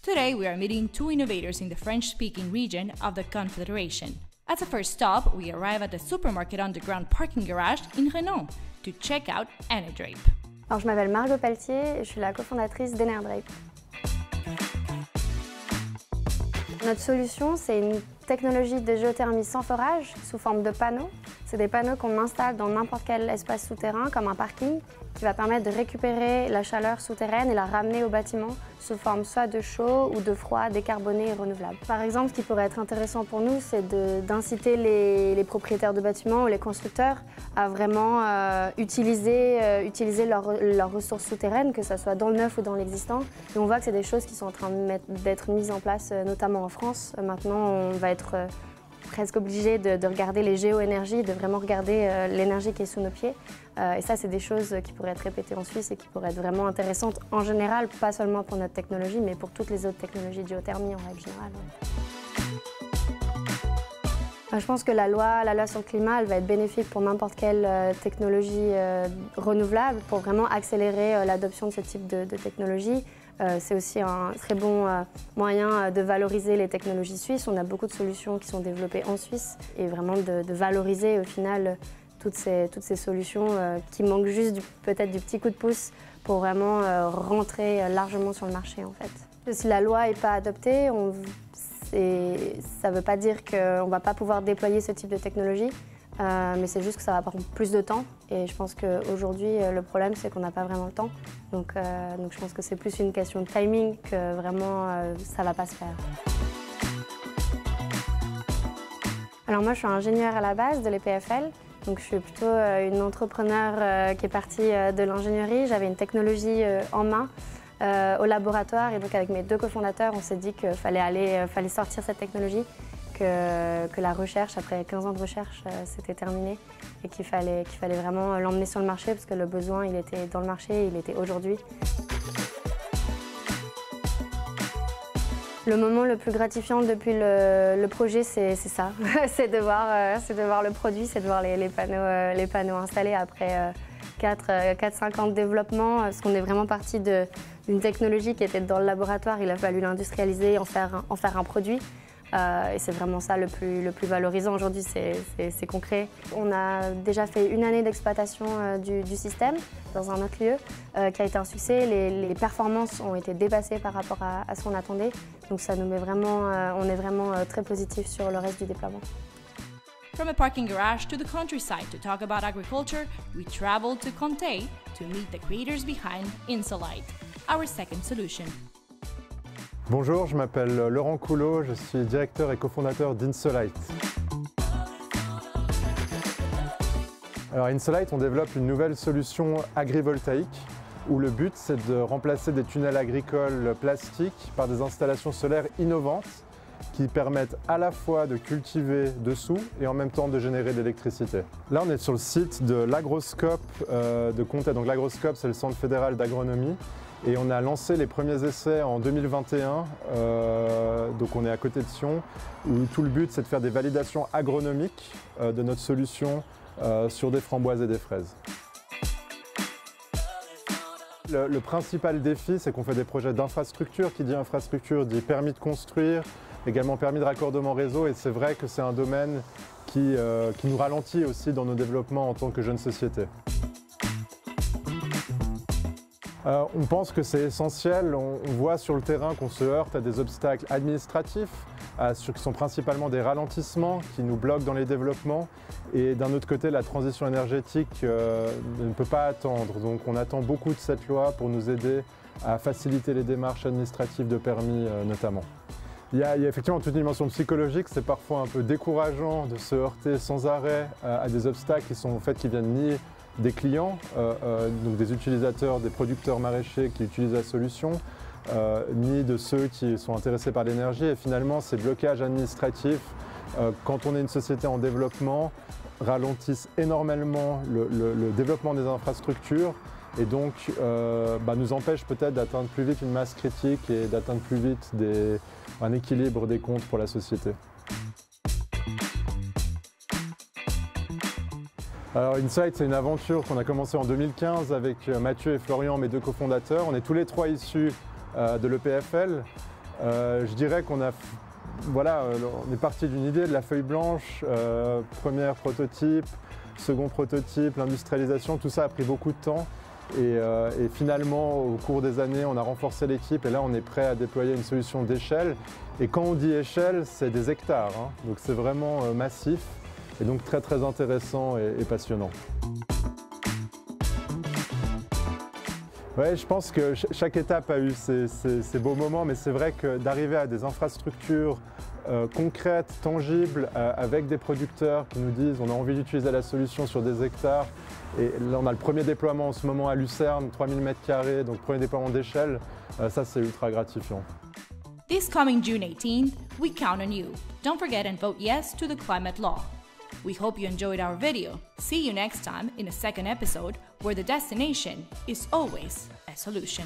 Today we are meeting two innovators in the French-speaking region of the Confederation. As a first stop, we arrive at the supermarket underground parking garage in Renan to check out Enerdrape. Alors, je m'appelle Margot Pelletier et je suis la cofondatrice d'Enerdrape. Notre solution, c'est une technologie de géothermie sans forage sous forme de panneaux. C'est des panneaux qu'on installe dans n'importe quel espace souterrain, comme un parking, qui va permettre de récupérer la chaleur souterraine et la ramener au bâtiment sous forme soit de chaud ou de froid décarboné et renouvelable. Par exemple, ce qui pourrait être intéressant pour nous, c'est d'inciter les propriétaires de bâtiments ou les constructeurs à vraiment utiliser leurs ressources souterraines, que ce soit dans le neuf ou dans l'existant. Et on voit que c'est des choses qui sont en train d'être mises en place, notamment en France. Maintenant, on va être presque obligé de regarder les géoénergies, de vraiment regarder l'énergie qui est sous nos pieds. Et ça, c'est des choses qui pourraient être répétées en Suisse et qui pourraient être vraiment intéressantes en général, pas seulement pour notre technologie, mais pour toutes les autres technologies de géothermie en règle générale. Je pense que la loi sur le climat, elle va être bénéfique pour n'importe quelle technologie renouvelable, pour vraiment accélérer l'adoption de ce type de technologie. C'est aussi un très bon moyen de valoriser les technologies suisses. On a beaucoup de solutions qui sont développées en Suisse et vraiment de valoriser au final toutes ces solutions qui manquent juste peut-être du petit coup de pouce pour vraiment rentrer largement sur le marché en fait. Si la loi n'est pas adoptée, ça ne veut pas dire qu'on ne va pas pouvoir déployer ce type de technologie, mais c'est juste que ça va prendre plus de temps. Et je pense qu'aujourd'hui, le problème, c'est qu'on n'a pas vraiment le temps. Donc je pense que c'est plus une question de timing que vraiment ça ne va pas se faire. Alors moi, je suis ingénieure à la base de l'EPFL. Donc je suis plutôt une entrepreneure qui est partie de l'ingénierie. J'avais une technologie en main. Au laboratoire et donc avec mes deux cofondateurs, on s'est dit qu'il fallait sortir cette technologie, que la recherche, après 15 ans de recherche, c'était terminé et qu'il fallait vraiment l'emmener sur le marché parce que le besoin, il était dans le marché, il était aujourd'hui. Le moment le plus gratifiant depuis le projet, c'est ça, c'est de voir le produit, c'est de voir les panneaux installés après 4-5 ans de développement, parce qu'on est vraiment parti d'une technologie qui était dans le laboratoire, il a fallu l'industrialiser, en faire un produit. Et c'est vraiment ça le plus valorisant aujourd'hui, c'est concret. On a déjà fait une année d'exploitation du système dans un autre lieu qui a été un succès. Les performances ont été dépassées par rapport à ce qu'on attendait. Donc ça nous met vraiment, on est vraiment très positif sur le reste du déploiement. From a parking garage to the countryside to talk about agriculture, we traveled to Comté to meet the creators behind Insolite, our second solution. Bonjour, je m'appelle Laurent Coulot, je suis directeur et cofondateur d'Insolite. Alors Insolite, on développe une nouvelle solution agrivoltaïque où le but c'est de remplacer des tunnels agricoles plastiques par des installations solaires innovantes qui permettent à la fois de cultiver dessous et en même temps de générer de l'électricité. Là, on est sur le site de l'Agroscope de Comté. Donc l'Agroscope, c'est le Centre fédéral d'agronomie. Et on a lancé les premiers essais en 2021, donc on est à côté de Sion, où tout le but c'est de faire des validations agronomiques de notre solution sur des framboises et des fraises. Le principal défi, c'est qu'on fait des projets d'infrastructure. Qui dit infrastructure dit permis de construire, également permis de raccordement réseau, et c'est vrai que c'est un domaine qui nous ralentit aussi dans nos développements en tant que jeune société. On pense que c'est essentiel, on voit sur le terrain qu'on se heurte à des obstacles administratifs, qui sont principalement des ralentissements qui nous bloquent dans les développements, et d'un autre côté la transition énergétique ne peut pas attendre, donc on attend beaucoup de cette loi pour nous aider à faciliter les démarches administratives de permis notamment. Il y a effectivement toute une dimension psychologique, c'est parfois un peu décourageant de se heurter sans arrêt à des obstacles qui viennent ni des clients, donc des utilisateurs, des producteurs maraîchers qui utilisent la solution, ni de ceux qui sont intéressés par l'énergie. Et finalement, ces blocages administratifs, quand on est une société en développement, ralentissent énormément le développement des infrastructures et donc nous empêchent peut-être d'atteindre plus vite une masse critique et d'atteindre plus vite un équilibre des comptes pour la société. Alors Insolite, c'est une aventure qu'on a commencée en 2015 avec Mathieu et Florian, mes deux cofondateurs. On est tous les trois issus de l'EPFL. Je dirais qu'on a, voilà, on est parti d'une idée de la feuille blanche, premier prototype, second prototype, l'industrialisation, tout ça a pris beaucoup de temps. Et finalement, au cours des années, on a renforcé l'équipe et là, on est prêt à déployer une solution d'échelle. Et quand on dit échelle, c'est des hectares, hein. Donc c'est vraiment massif et donc très très intéressant et passionnant. Ouais, je pense que chaque étape a eu ses beaux moments, mais c'est vrai que d'arriver à des infrastructures concrètes, tangibles, avec des producteurs qui nous disent on a envie d'utiliser la solution sur des hectares. Et là, on a le premier déploiement en ce moment à Lucerne, 3000 m², donc premier déploiement d'échelle. Ça, c'est ultra gratifiant. This coming June 18th, we count on you. Don't forget and vote yes to the climate law. We hope you enjoyed our video. See you next time in a second episode where the destination is always a solution.